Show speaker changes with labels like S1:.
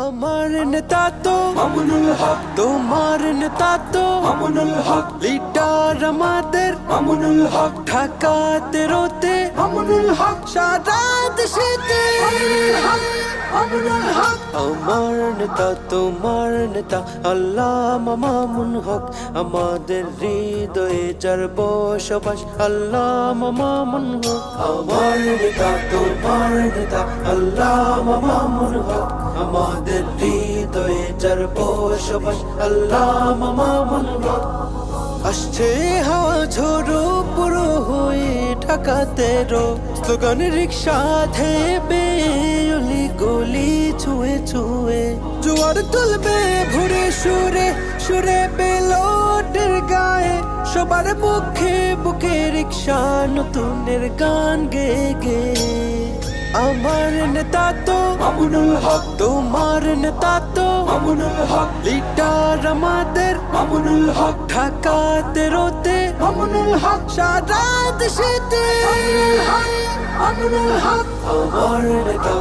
S1: আমার নেতা তো মামুনুল হক, তোমার নেতা তো মামুনুল হক, লিডার আমাদের মামুনুল হক, ঢাকাতে রোতে মামুনুল হক, সারা দেশেতে মামুনুল হক, মামুনুল হক। আমার নেতা তোমার নেতা আল্লামা মামুন হক, আমাদের হৃদয়ে যার বসবাস আল্লামা মামুন হক। আমার নেতা তোমার নেতা আল্লামা মামুন হক, আমাদের হৃদয়ে যার বসবাস আল্লামা মামুন হক। আসছে হাওয়া ঝোড়ো পুরো হয়ে ঢাকাতে রো, স্লোগান রিক্সা ধেবে অলি গলি ছুঁয়ে ছুঁয়ে, জোয়ার তুলবে ভোরে সুরে সুরে বেলোটের গায়ে, সবার মুখে বুকে রিক্সা নতুনের গান গে গে। আমার নেতা তো মামুনুল হক, তোমার নেতা তো মামুনুল হক, লিডার আমাদের মামুনুল হক, ঢাকাতে রোতে মামুনুল হক, সারা দেশেতে মামুনুল হক, মামুনুল হক। আমার নেতা